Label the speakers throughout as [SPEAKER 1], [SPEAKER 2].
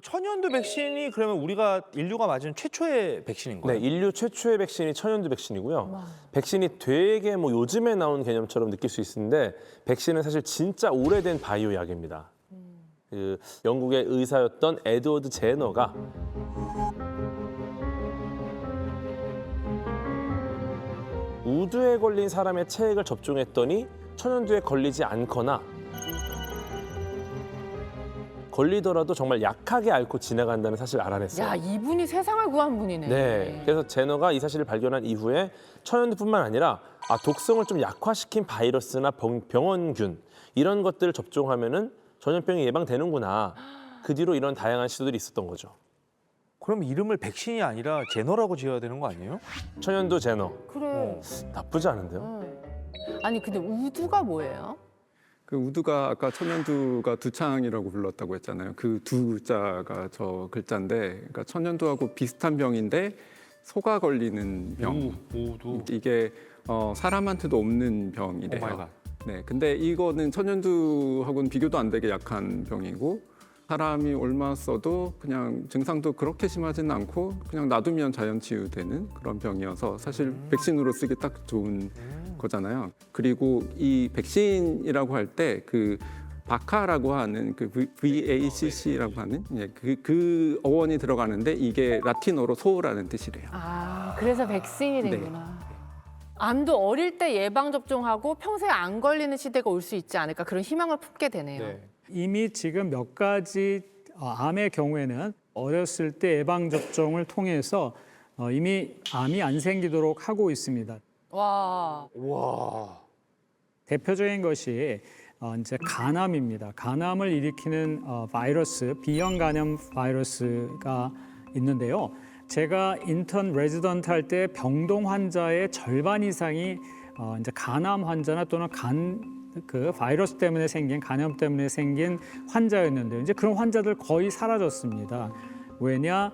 [SPEAKER 1] 천연두 백신이 그러면 우리가 인류가 맞은 최초의 백신인
[SPEAKER 2] 네,
[SPEAKER 1] 거예요?
[SPEAKER 2] 인류 최초의 백신이 천연두 백신이고요. 백신이 되게 요즘에 나온 개념처럼 느낄 수 있는데 백신은 사실 진짜 오래된 바이오 약입니다. 그 영국의 의사였던 에드워드 제너가 우두에 걸린 사람의 체액을 접종했더니 천연두에 걸리지 않거나 걸리더라도 정말 약하게 앓고 지나간다는 사실을 알아냈어요.
[SPEAKER 3] 야, 이분이 세상을 구한 분이네.
[SPEAKER 2] 네. 그래서 제너가 이 사실을 발견한 이후에 천연두뿐만 아니라 독성을 좀 약화시킨 바이러스나 병원균 이런 것들을 접종하면은 전염병이 예방되는구나. 그 뒤로 이런 다양한 시도들이 있었던 거죠.
[SPEAKER 1] 그럼 이름을 백신이 아니라 제너라고 지어야 되는 거 아니에요?
[SPEAKER 2] 천연두 제너.
[SPEAKER 3] 그래.
[SPEAKER 2] 나쁘지 않은데요?
[SPEAKER 3] 아니, 근데 우두가 뭐예요?
[SPEAKER 4] 그 우두가 아까 천연두가 두창이라고 불렀다고 했잖아요. 그 두자가 저 글자인데, 그러니까 천연두하고 비슷한 병인데 소가 걸리는 병.
[SPEAKER 1] 우두.
[SPEAKER 4] 이게 사람한테도 없는 병이래요.
[SPEAKER 1] 오 마이 갓.
[SPEAKER 4] 네, 근데 이거는 천연두하고는 비교도 안 되게 약한 병이고 사람이 얼마 써도 그냥 증상도 그렇게 심하지는 않고 그냥 놔두면 자연 치유되는 그런 병이어서 사실 백신으로 쓰기 딱 좋은 거잖아요. 그리고 이 백신이라고 할 때 그 바카라고 하는 그 VACC라고 하는 그 어원이 들어가는데 이게 라틴어로 소라는 뜻이래요.
[SPEAKER 3] 아, 그래서 백신이
[SPEAKER 4] 네.
[SPEAKER 3] 되구나. 암도 어릴 때 예방 접종하고 평소에 안 걸리는 시대가 올 수 있지 않을까 그런 희망을 품게 되네요.
[SPEAKER 1] 네.
[SPEAKER 5] 이미 지금 몇 가지 암의 경우에는 어렸을 때 예방 접종을 통해서 이미 암이 안 생기도록 하고 있습니다.
[SPEAKER 3] 와.
[SPEAKER 1] 와.
[SPEAKER 5] 대표적인 것이 이제 간암입니다. 간암을 일으키는 바이러스, B형 간염 바이러스가 있는데요. 제가 인턴 레지던트 할 때 병동 환자의 절반 이상이 이제 간암 환자나 또는 그 바이러스 때문에 생긴 간염 때문에 생긴 환자였는데요. 이제 그런 환자들 거의 사라졌습니다. 왜냐?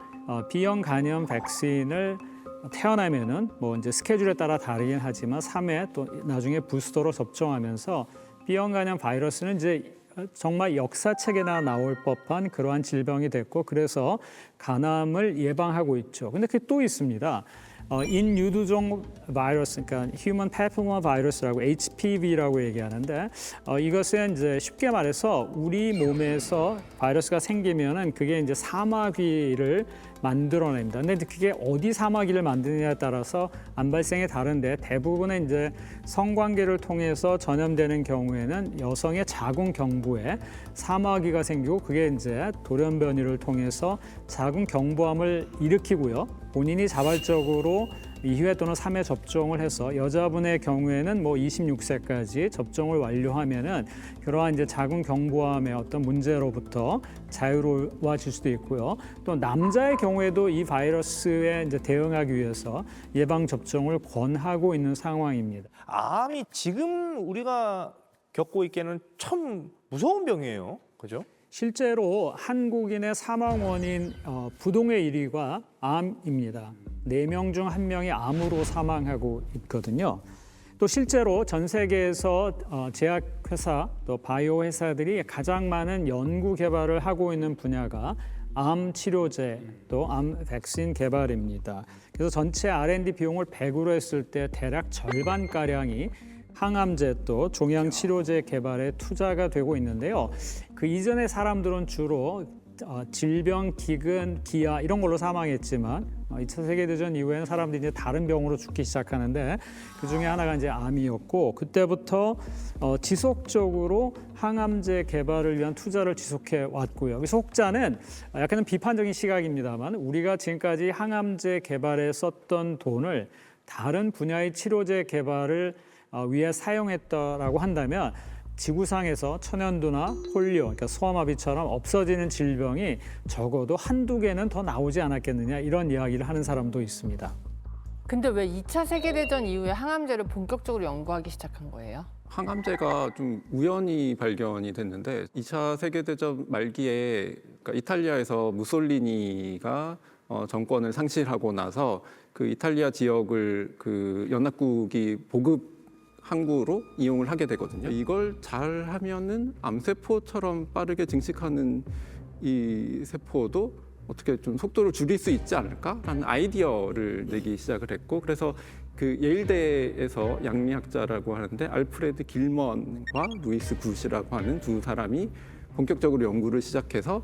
[SPEAKER 5] B형 간염 백신을 태어나면은 뭐 이제 스케줄에 따라 다르긴 하지만 3회 또 나중에 부스터로 접종하면서 B형 간염 바이러스는 이제 정말 역사책에나 나올 법한 그러한 질병이 됐고 그래서 간암을 예방하고 있죠. 근데 그게 또 있습니다. 인유두종 바이러스, 그러니까 Human Papilloma Virus라고 HPV라고 얘기하는데 이것은 이제 쉽게 말해서 우리 몸에서 바이러스가 생기면은 그게 이제 사마귀를 만들어냅니다. 근데 그게 어디 사마귀를 만드느냐에 따라서 암 발생이 다른데 대부분은 이제 성관계를 통해서 전염되는 경우에는 여성의 자궁 경부에 사마귀가 생기고 그게 이제 돌연변이를 통해서 자궁 경부암을 일으키고요. 본인이 자발적으로 2회 또는 3회 접종을 해서 여자분의 경우에는 뭐 26세까지 접종을 완료하면은 그러한 이제 자궁 경부암의 어떤 문제로부터 자유로워질 수도 있고요. 또 남자의 경우에도 이 바이러스에 이제 대응하기 위해서 예방 접종을 권하고 있는 상황입니다.
[SPEAKER 1] 암이 지금 우리가 겪고 있기에는 참 무서운 병이에요. 그죠?
[SPEAKER 5] 실제로 한국인의 사망 원인 부동의 1위가 암입니다. 4명 중 1명이 암으로 사망하고 있거든요. 또 실제로 전 세계에서 제약회사 또 바이오 회사들이 가장 많은 연구 개발을 하고 있는 분야가 암 치료제 또 암 백신 개발입니다. 그래서 전체 R&D 비용을 100으로 했을 때 대략 절반가량이 항암제 또 종양 치료제 개발에 투자가 되고 있는데요. 그 이전의 사람들은 주로 질병, 기근, 기아 이런 걸로 사망했지만 2차 세계대전 이후에는 사람들이 이제 다른 병으로 죽기 시작하는데 그 중에 하나가 이제 암이었고 그때부터 지속적으로 항암제 개발을 위한 투자를 지속해 왔고요. 그래서 혹자는 약간은 비판적인 시각입니다만 우리가 지금까지 항암제 개발에 썼던 돈을 다른 분야의 치료제 개발을 위해 사용했다라고 한다면 지구상에서 천연두나 폴리오, 그러니까 소아마비처럼 없어지는 질병이 적어도 한두 개는 더 나오지 않았겠느냐 이런 이야기를 하는 사람도 있습니다.
[SPEAKER 3] 근데 왜 2차 세계대전 이후에 항암제를 본격적으로 연구하기 시작한 거예요?
[SPEAKER 4] 항암제가 좀 우연히 발견이 됐는데 2차 세계대전 말기에 그러니까 이탈리아에서 무솔리니가 정권을 상실하고 나서 그 이탈리아 지역을 그 연합국이 보급 항구로 이용을 하게 되거든요. 이걸 잘 하면은 암세포처럼 빠르게 증식하는 이 세포도 어떻게 좀 속도를 줄일 수 있지 않을까라는 아이디어를 내기 시작을 했고, 그래서 그 예일대에서 양리학자라고 하는데 알프레드 길먼과 루이스 굿이라고 하는 두 사람이 본격적으로 연구를 시작해서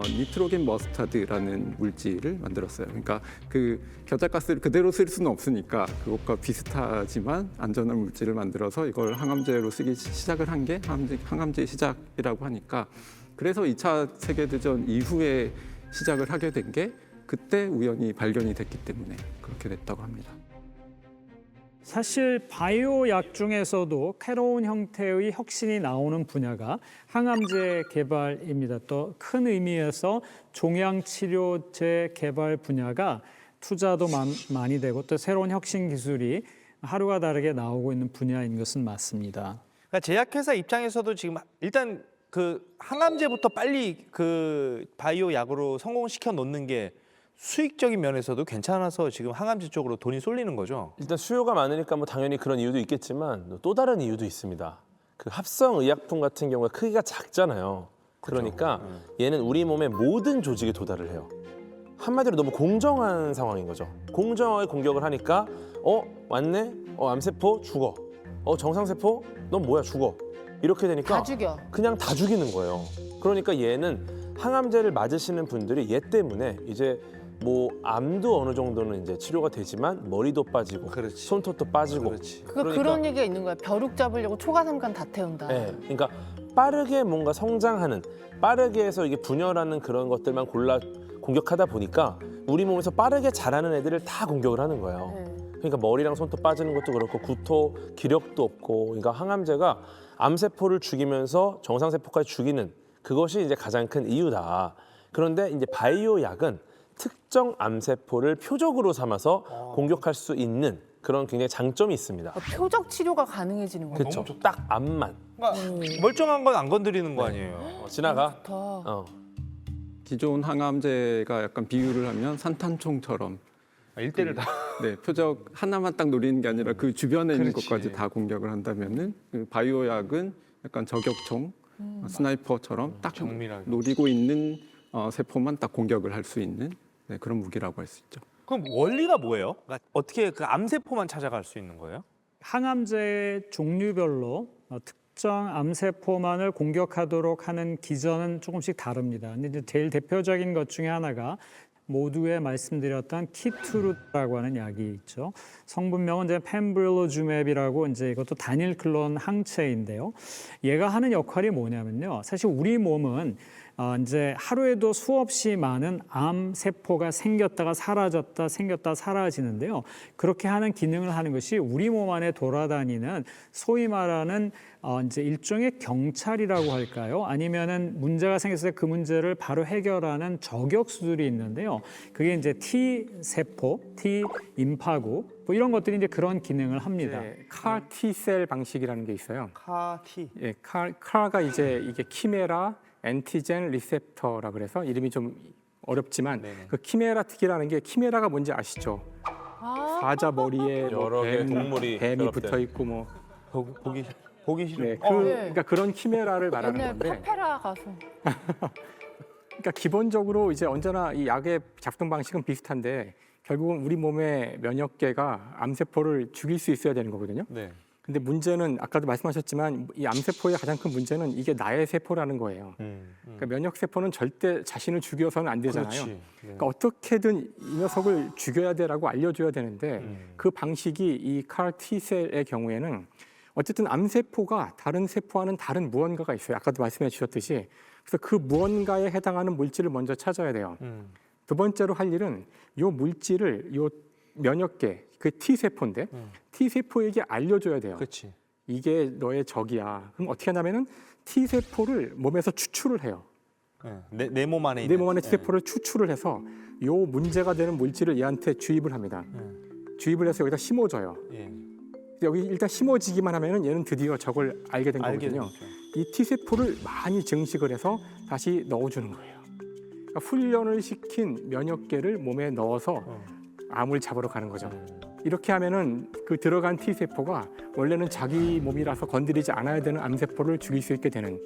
[SPEAKER 4] 니트로겐 머스타드라는 물질을 만들었어요. 그러니까 그 겨자가스를 그대로 쓸 수는 없으니까 그것과 비슷하지만 안전한 물질을 만들어서 이걸 항암제로 쓰기 시작을 한 게 항암제의 시작이라고 하니까, 그래서 2차 세계대전 이후에 시작을 하게 된 게 그때 우연히 발견이 됐기 때문에 그렇게 됐다고 합니다.
[SPEAKER 5] 사실 바이오 약 중에서도 새로운 형태의 혁신이 나오는 분야가 항암제 개발입니다. 또 큰 의미에서 종양 치료제 개발 분야가 투자도 많이 되고 또 새로운 혁신 기술이 하루가 다르게 나오고 있는 분야인 것은 맞습니다.
[SPEAKER 1] 그러니까 제약회사 입장에서도 지금 일단 그 항암제부터 빨리 그 바이오 약으로 성공시켜 놓는 게 수익적인 면에서도 괜찮아서 지금 항암제 쪽으로 돈이 쏠리는 거죠.
[SPEAKER 2] 일단 수요가 많으니까 뭐 당연히 그런 이유도 있겠지만 또 다른 이유도 있습니다. 그 합성 의약품 같은 경우가 크기가 작잖아요. 그러니까 얘는 우리 몸의 모든 조직에 도달을 해요. 한마디로 너무 공정한 상황인 거죠. 공정하게 공격을 하니까 왔네? 암세포 죽어. 정상세포? 넌 뭐야 죽어. 이렇게 되니까
[SPEAKER 3] 다 죽여.
[SPEAKER 2] 그냥 다 죽이는 거예요. 그러니까 얘는 항암제를 맞으시는 분들이 얘 때문에 이제 뭐 암도 어느 정도는 이제 치료가 되지만 머리도 빠지고
[SPEAKER 1] 그렇지.
[SPEAKER 2] 손톱도 빠지고
[SPEAKER 1] 그렇지.
[SPEAKER 3] 그런 얘기가 있는 거야. 벼룩 잡으려고 초가삼간 다 태운다.
[SPEAKER 2] 네, 그러니까 빠르게 뭔가 성장하는, 빠르게 해서 이게 분열하는 그런 것들만 골라 공격하다 보니까 우리 몸에서 빠르게 자라는 애들을 다 공격을 하는 거예요.
[SPEAKER 3] 네.
[SPEAKER 2] 그러니까 머리랑 손톱 빠지는 것도 그렇고 구토, 기력도 없고, 그러니까 항암제가 암세포를 죽이면서 정상세포까지 죽이는 그것이 이제 가장 큰 이유다. 그런데 이제 바이오 약은 특정 암세포를 표적으로 삼아서 공격할 수 있는 그런 굉장히 장점이 있습니다.
[SPEAKER 3] 표적 치료가 가능해지는 거야.
[SPEAKER 2] 그렇죠. 딱 암만
[SPEAKER 1] 멀쩡한 건 안 건드리는 거 아니에요.
[SPEAKER 2] 지나가.
[SPEAKER 3] 좋다.
[SPEAKER 4] 기존 항암제가 약간 비유를 하면 산탄총처럼
[SPEAKER 1] 일대를 다.
[SPEAKER 4] 네, 표적 하나만 딱 노리는 게 아니라 그 주변에 있는
[SPEAKER 1] 그렇지.
[SPEAKER 4] 것까지 다 공격을 한다면은 그 바이오 약은 약간 저격총, 스나이퍼처럼 딱
[SPEAKER 1] 정밀하게.
[SPEAKER 4] 노리고 있는 세포만 딱 공격을 할 수 있는 그런 무기라고 할 수 있죠.
[SPEAKER 1] 그럼 원리가 뭐예요? 그러니까 어떻게 그 암세포만 찾아갈 수 있는 거예요?
[SPEAKER 5] 항암제 종류별로 특정 암세포만을 공격하도록 하는 기전은 조금씩 다릅니다. 근데 이제 제일 대표적인 것 중에 하나가 모두에 말씀드렸던 키투르라고 하는 약이 있죠. 성분명은 이제 펜브릴로주맵이라고 이제 이것도 단일 클론 항체인데요. 얘가 하는 역할이 뭐냐면요. 사실 우리 몸은 이제 하루에도 수없이 많은 암 세포가 생겼다가 사라졌다, 생겼다 사라지는데요. 그렇게 하는 기능을 하는 것이 우리 몸 안에 돌아다니는 소위 말하는 이제 일종의 경찰이라고 할까요? 아니면은 문제가 생겼을 때 그 문제를 바로 해결하는 저격수들이 있는데요. 그게 이제 T 세포, T 임파구 뭐 이런 것들이 이제 그런 기능을 합니다.
[SPEAKER 6] CAR T셀 방식이라는 게 있어요.
[SPEAKER 1] 카티.
[SPEAKER 6] 예, CAR가 이제 이게 키메라 엔티젠 리셉터라 그래서 이름이 좀 어렵지만
[SPEAKER 1] 네네.
[SPEAKER 6] 그 키메라 특이라는 게 키메라가 뭔지 아시죠? 사자 머리에
[SPEAKER 2] 여러 개의 동물이
[SPEAKER 6] 뱀이
[SPEAKER 2] 결합된.
[SPEAKER 6] 붙어 있고 뭐
[SPEAKER 1] 보기 싫어.
[SPEAKER 6] 네,
[SPEAKER 3] 네.
[SPEAKER 6] 그러니까 그런 키메라를 말하는
[SPEAKER 3] 옛날
[SPEAKER 6] 건데
[SPEAKER 3] 카페라 가서.
[SPEAKER 6] 그러니까 기본적으로 이제 언제나 이 약의 작동 방식은 비슷한데 결국은 우리 몸의 면역계가 암세포를 죽일 수 있어야 되는 거거든요.
[SPEAKER 1] 네.
[SPEAKER 6] 근데 문제는 아까도 말씀하셨지만 이 암세포의 가장 큰 문제는 이게 나의 세포라는 거예요. 그러니까 면역 세포는 절대 자신을 죽여서는 안 되잖아요.
[SPEAKER 1] 그렇지. 네.
[SPEAKER 6] 그러니까 어떻게든 이 녀석을 죽여야 돼라고 알려줘야 되는데 그 방식이 이 CAR T셀의 경우에는 어쨌든 암세포가 다른 세포와는 다른 무언가가 있어요. 아까도 말씀해 주셨듯이. 그래서 그 무언가에 해당하는 물질을 먼저 찾아야 돼요. 두 번째로 할 일은 이 물질을 이 면역계, 그 T세포인데 T세포에게 알려줘야 돼요.
[SPEAKER 1] 그렇지.
[SPEAKER 6] 이게 너의 적이야. 그럼 어떻게 하냐면은 T세포를 몸에서 추출을 해요.
[SPEAKER 1] 내 몸 안에
[SPEAKER 6] 내 몸 안에 T세포를 추출을 해서 요 문제가 되는 물질을 얘한테 주입을 합니다. 주입을 해서 여기다 심어줘요.
[SPEAKER 1] 예.
[SPEAKER 6] 여기 일단 심어지기만 하면은 얘는 드디어 적을 알게 된
[SPEAKER 1] 알게
[SPEAKER 6] 거거든요.
[SPEAKER 1] 되죠.
[SPEAKER 6] 이 T세포를 많이 증식을 해서 다시 넣어주는 거예요. 그러니까 훈련을 시킨 면역계를 몸에 넣어서 암을 잡으러 가는 거죠. 이렇게 하면은 그 들어간 T세포가 원래는 자기 몸이라서 건드리지 않아야 되는 암세포를 죽일 수 있게 되는.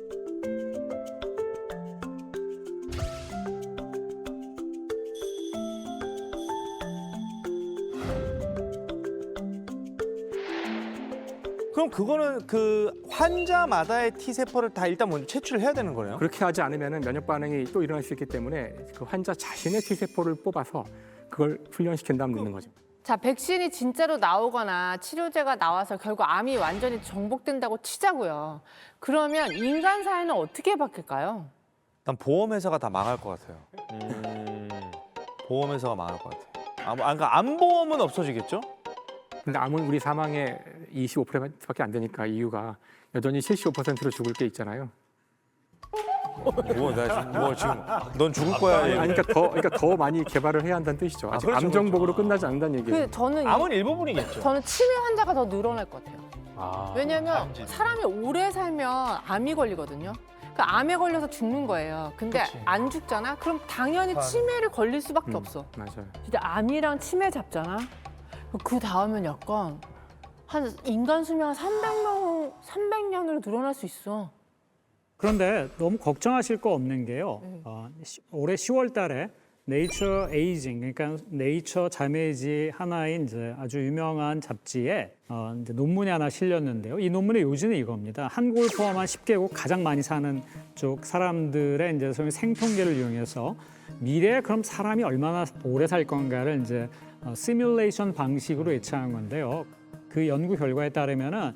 [SPEAKER 1] 그럼 그거는 그 환자마다의 T 세포를 다 일단 먼저 채취를 해야 되는 거네요.
[SPEAKER 6] 그렇게 하지 않으면 면역 반응이 또 일어날 수 있기 때문에 그 환자 자신의 T 세포를 뽑아서 그걸 훈련시킨 다음 넣는 거죠.
[SPEAKER 3] 자, 백신이 진짜로 나오거나 치료제가 나와서 결국 암이 완전히 정복된다고 치자고요. 그러면 인간 사회는 어떻게 바뀔까요?
[SPEAKER 1] 일단 보험회사가 다 망할 것 같아요. 보험회사가 망할 것 같아요. 그러니까 암보험은 없어지겠죠?
[SPEAKER 6] 근데 암은 우리 사망의 25%밖에 안 되니까 이유가 여전히 75%로 죽을 게 있잖아요.
[SPEAKER 1] 뭐 지금 넌 죽을 거야.
[SPEAKER 6] 아니, 그러니까 더 많이 개발을 해야 한다는 뜻이죠. 아직
[SPEAKER 1] 그렇죠,
[SPEAKER 6] 암 정복으로 끝나지 않는다는 얘기예요.
[SPEAKER 3] 그 저는
[SPEAKER 1] 암은 일부분이겠죠.
[SPEAKER 3] 저는 치매 환자가 더 늘어날 것 같아요.
[SPEAKER 2] 아,
[SPEAKER 3] 왜냐면 사람이 오래 살면 암이 걸리거든요. 그 암에 걸려서 죽는 거예요. 근데 안 죽잖아? 그럼 당연히 치매를 걸릴 수밖에 없어.
[SPEAKER 6] 맞아요.
[SPEAKER 3] 진짜 암이랑 치매 잡잖아? 그 다음엔 약간 한 인간 수명 한 300년으로 늘어날 수 있어.
[SPEAKER 5] 그런데 너무 걱정하실 거 없는 게요. 올해 10월 달에 네이처 에이징, 그러니까 네이처 자매지 하나인 이제 아주 유명한 잡지에 이제 논문이 하나 실렸는데요. 이 논문의 요지는 이겁니다. 한국을 포함한 10개국 가장 많이 사는 쪽 사람들의 이제 소위 생통계를 이용해서 미래에 그럼 사람이 얼마나 오래 살 건가를 이제 시뮬레이션 방식으로 예측한 건데요. 그 연구 결과에 따르면은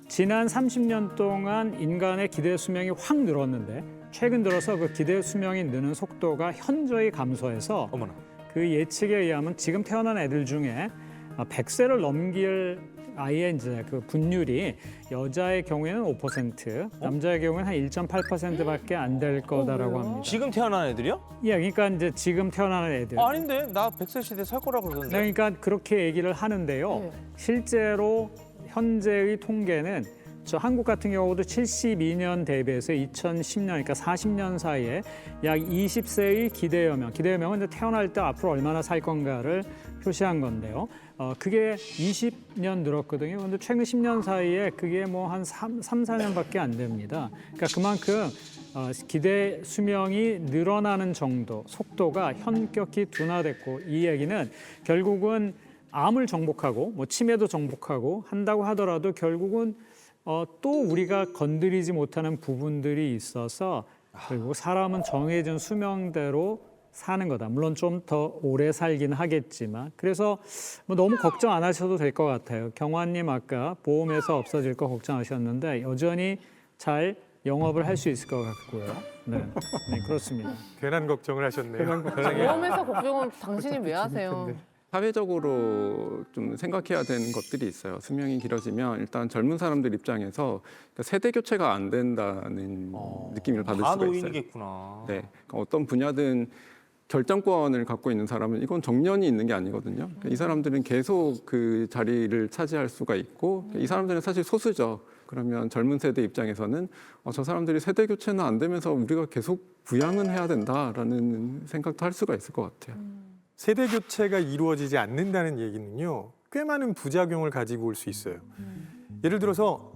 [SPEAKER 5] 지난 30년 동안 인간의 기대 수명이 확 늘었는데 최근 들어서 그 기대 수명이 느는 속도가 현저히 감소해서
[SPEAKER 1] 어머나.
[SPEAKER 5] 그 예측에 의하면 지금 태어난 애들 중에 100세를 넘길 아이의 이제 그 분율이 여자의 경우에는 5%, 남자의 경우에는 한 1.8%밖에 안 될 거다라고 합니다.
[SPEAKER 1] 지금 태어난 애들이요?
[SPEAKER 5] 예, 그러니까 이제 지금 태어나는 애들.
[SPEAKER 1] 아닌데 나 100세 시대 살 거라고 그러던데.
[SPEAKER 5] 네, 그러니까 그렇게 얘기를 하는데요.
[SPEAKER 3] 네.
[SPEAKER 5] 실제로 현재의 통계는 저 한국 같은 경우도 72년 대비해서 2010년, 그러니까 40년 사이에 약 20세의 기대여명은 이제 태어날 때 앞으로 얼마나 살 건가를 표시한 건데요. 그게 20년 늘었거든요. 근데 최근 10년 사이에 그게 뭐 한 4년밖에 안 됩니다. 그러니까 그만큼 기대 수명이 늘어나는 정도, 속도가 현격히 둔화됐고 이 얘기는 결국은 암을 정복하고 뭐 치매도 정복하고 한다고 하더라도 결국은 또 우리가 건드리지 못하는 부분들이 있어서 결국 사람은 정해진 수명대로 사는 거다. 물론 좀 더 오래 살긴 하겠지만 그래서 뭐 너무 걱정 안 하셔도 될 것 같아요. 경환님 아까 보험에서 없어질 거 걱정하셨는데 여전히 잘 영업을 할 수 있을 것 같고요. 네, 네 그렇습니다.
[SPEAKER 7] 괜한 걱정을 하셨네요.
[SPEAKER 3] 보험에서 걱정은 당신이 왜 하세요?
[SPEAKER 4] 사회적으로 좀 생각해야 되는 것들이 있어요. 수명이 길어지면 일단 젊은 사람들 입장에서 세대 교체가 안 된다는 느낌을 받을
[SPEAKER 1] 다
[SPEAKER 4] 수가 있어요.
[SPEAKER 1] 노인이겠구나.
[SPEAKER 4] 네, 그러니까 어떤 분야든 결정권을 갖고 있는 사람은 이건 정년이 있는 게 아니거든요. 그러니까 이 사람들은 계속 그 자리를 차지할 수가 있고 이 사람들은 사실 소수죠. 그러면 젊은 세대 입장에서는 저 사람들이 세대 교체는 안 되면서 우리가 계속 부양은 해야 된다라는 생각도 할 수가 있을 것 같아요.
[SPEAKER 7] 세대 교체가 이루어지지 않는다는 얘기는요, 꽤 많은 부작용을 가지고 올 수 있어요. 예를 들어서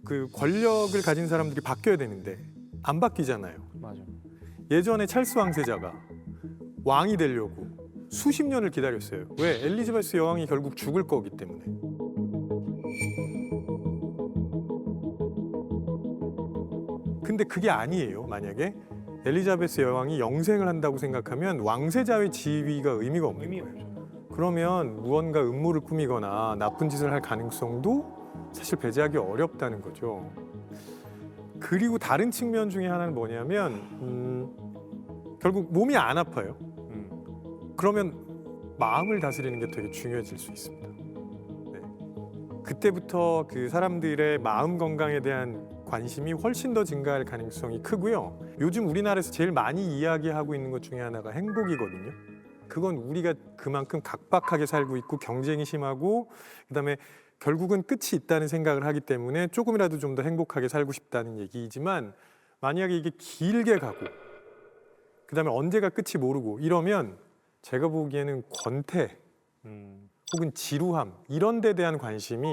[SPEAKER 7] 그 권력을 가진 사람들이 바뀌어야 되는데 안 바뀌잖아요.
[SPEAKER 1] 맞아.
[SPEAKER 7] 예전에 찰스 왕세자가 왕이 되려고 수십 년을 기다렸어요. 왜? 엘리자베스 여왕이 결국 죽을 거기 때문에. 근데 그게 아니에요. 만약에 엘리자베스 여왕이 영생을 한다고 생각하면 왕세자의 지위가 의미가 없는 거예요. 그러면 무언가 음모를 꾸미거나 나쁜 짓을 할 가능성도 사실 배제하기 어렵다는 거죠. 그리고 다른 측면 중에 하나는 뭐냐면 결국 몸이 안 아파요. 그러면 마음을 다스리는 게 되게 중요해질 수 있습니다. 네. 그때부터 그 사람들의 마음 건강에 대한 관심이 훨씬 더 증가할 가능성이 크고요. 요즘 우리나라에서 제일 많이 이야기하고 있는 것 중에 하나가 행복이거든요. 그건 우리가 그만큼 각박하게 살고 있고 경쟁이 심하고 그다음에 결국은 끝이 있다는 생각을 하기 때문에 조금이라도 좀 더 행복하게 살고 싶다는 얘기이지만 만약에 이게 길게 가고 그다음에 언제가 끝이 모르고 이러면 제가 보기에는 권태 혹은 지루함 이런 데 대한 관심이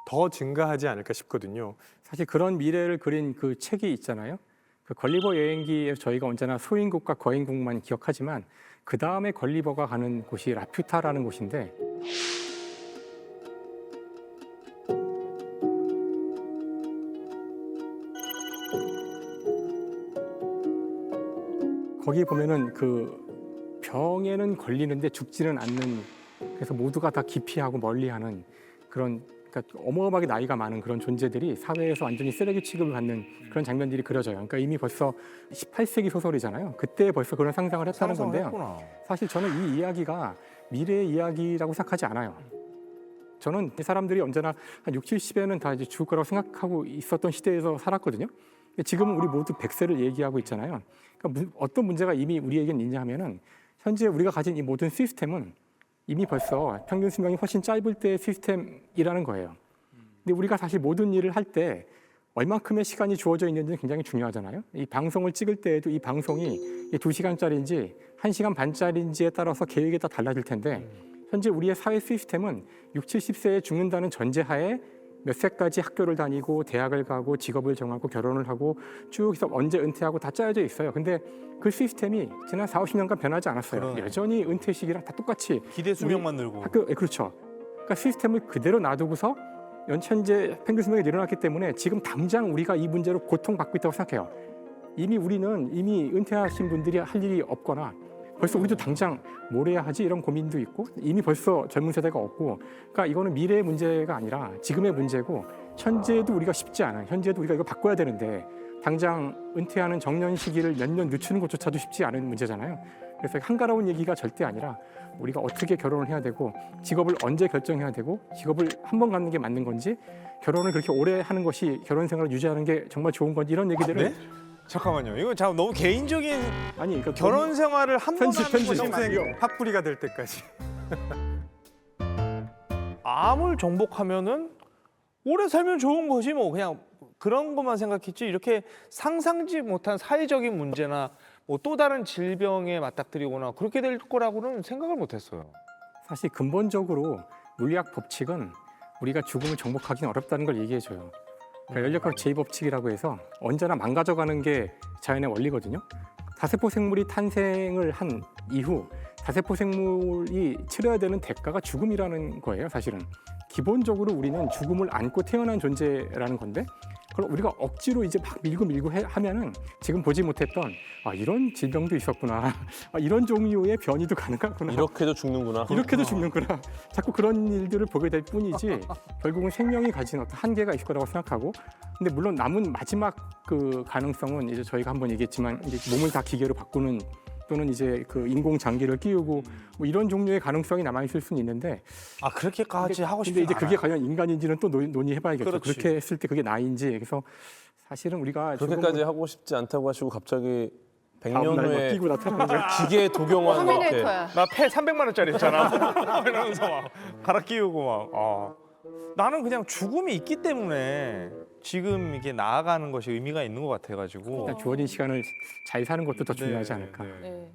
[SPEAKER 7] 더 증가하지 않을까 싶거든요.
[SPEAKER 6] 사실 그런 미래를 그린 그 책이 있잖아요. 그 걸리버 여행기에 저희가 언제나 소인국과 거인국만 기억하지만 그 다음에 걸리버가 가는 곳이 라퓨타라는 곳인데 거기 보면은 그 병에는 걸리는데 죽지는 않는, 그래서 모두가 다 기피하고 멀리하는 그런, 그러니까 어마어마하게 나이가 많은 그런 존재들이 사회에서 완전히 쓰레기 취급을 받는 그런 장면들이 그려져요. 그러니까 이미 벌써 18세기 소설이잖아요. 그때 벌써 그런 상상을 했다는 건데요.
[SPEAKER 1] 했구나.
[SPEAKER 6] 사실 저는 이 이야기가 미래의 이야기라고 생각하지 않아요. 저는 이 사람들이 언제나 한 60, 70에는 다 이제 죽을 거라고 생각하고 있었던 시대에서 살았거든요. 근데 지금은 우리 모두 100세를 얘기하고 있잖아요. 그러니까 어떤 문제가 이미 우리에겐 있냐 하면은 현재 우리가 가진 이 모든 시스템은 이미 벌써 평균 수명이 훨씬 짧을 때의 시스템이라는 거예요. 근데 우리가 사실 모든 일을 할 때 얼만큼의 시간이 주어져 있는지는 굉장히 중요하잖아요. 이 방송을 찍을 때에도 이 방송이 2시간짜리인지 1시간 반짜리인지에 따라서 계획이 다 달라질 텐데 현재 우리의 사회 시스템은 60, 70세에 죽는다는 전제하에 몇 세까지 학교를 다니고 대학을 가고 직업을 정하고 결혼을 하고 쭉 해서 언제 은퇴하고 다 짜여져 있어요. 근데 그 시스템이 지난 4, 50년간 변하지 않았어요.
[SPEAKER 1] 그러네.
[SPEAKER 6] 여전히 은퇴 시기랑 다 똑같이
[SPEAKER 1] 기대 수명만 늘고.
[SPEAKER 6] 학교, 그렇죠. 그러니까 시스템을 그대로 놔두고서 현재 평균 수명이 늘어났기 때문에 지금 당장 우리가 이 문제로 고통받고 있다고 생각해요. 이미 우리는 이미 은퇴하신 분들이 할 일이 없거나 벌써 우리도 당장 뭘 해야 하지 이런 고민도 있고 이미 벌써 젊은 세대가 없고, 그러니까 이거는 미래의 문제가 아니라 지금의 문제고 현재도 우리가 쉽지 않아요. 현재도 우리가 이거 바꿔야 되는데 당장 은퇴하는 정년 시기를 몇 년 늦추는 것조차도 쉽지 않은 문제잖아요. 그래서 한가로운 얘기가 절대 아니라 우리가 어떻게 결혼을 해야 되고 직업을 언제 결정해야 되고 직업을 한 번 갖는 게 맞는 건지 결혼을 그렇게 오래 하는 것이 결혼 생활을 유지하는 게 정말 좋은 건지 이런 얘기들을
[SPEAKER 1] 네? 잠깐만요. 이거 참 너무 개인적인
[SPEAKER 6] 아니 그러니까
[SPEAKER 1] 결혼 생활을 한 번
[SPEAKER 6] 편집,
[SPEAKER 1] 하는
[SPEAKER 6] 편집.
[SPEAKER 1] 것이
[SPEAKER 7] 평생 팥뿌리가 될 때까지.
[SPEAKER 1] 암을 정복하면은 오래 살면 좋은 거지 뭐 그냥 그런 것만 생각했지 이렇게 상상지 못한 사회적인 문제나 뭐 또 다른 질병에 맞닥뜨리거나 그렇게 될 거라고는 생각을 못했어요.
[SPEAKER 6] 사실 근본적으로 물리학 법칙은 우리가 죽음을 정복하기는 어렵다는 걸 얘기해줘요. 그러니까 연력학 제2법칙이라고 해서 언제나 망가져가는 게 자연의 원리거든요. 다세포 생물이 탄생을 한 이후 다세포 생물이 치러야 되는 대가가 죽음이라는 거예요. 사실은 기본적으로 우리는 죽음을 안고 태어난 존재라는 건데 그걸 우리가 억지로 이제 막 밀고 하면은 지금 보지 못했던 이런 질병도 있었구나, 이런 종류의 변이도 가능하구나,
[SPEAKER 2] 이렇게도 죽는구나.
[SPEAKER 6] 이렇게도 죽는구나. 자꾸 그런 일들을 보게 될 뿐이지 결국은 생명이 가진 어떤 한계가 있을 거라고 생각하고, 근데 물론 남은 마지막 그 가능성은 이제 저희가 한번 얘기했지만 이제 몸을 다 기계로 바꾸는 또는 이제 그 인공 장기를 끼우고 뭐 이런 종류의 가능성이 남아 있을 수는 있는데
[SPEAKER 1] 아 그렇게까지 하고
[SPEAKER 6] 근데
[SPEAKER 1] 싶지
[SPEAKER 6] 이제 그게 과연 인간인지는 또 논의해봐야겠죠.
[SPEAKER 1] 그렇지.
[SPEAKER 6] 그렇게 했을 때 그게 나인지. 그래서 사실은 우리가
[SPEAKER 2] 그렇게까지
[SPEAKER 6] 죽음을
[SPEAKER 2] 하고 싶지 않다고 하시고 갑자기
[SPEAKER 6] 다음
[SPEAKER 2] 100년
[SPEAKER 6] 날
[SPEAKER 2] 후에
[SPEAKER 6] 끼고 나타나는 거예요.
[SPEAKER 2] 기계 도경원 이렇게
[SPEAKER 3] 터미네이터야.
[SPEAKER 1] 나패 300만 원짜리 했잖아. 이러면서 막 갈아 끼우고 막. 나는 그냥 죽음이 있기 때문에 지금 이게 나아가는 것이 의미가 있는 것 같아가지고.
[SPEAKER 6] 일단 주어진 시간을 잘 사는 것도 더 중요하지
[SPEAKER 1] 네,
[SPEAKER 6] 않을까.
[SPEAKER 1] 네.
[SPEAKER 3] 네.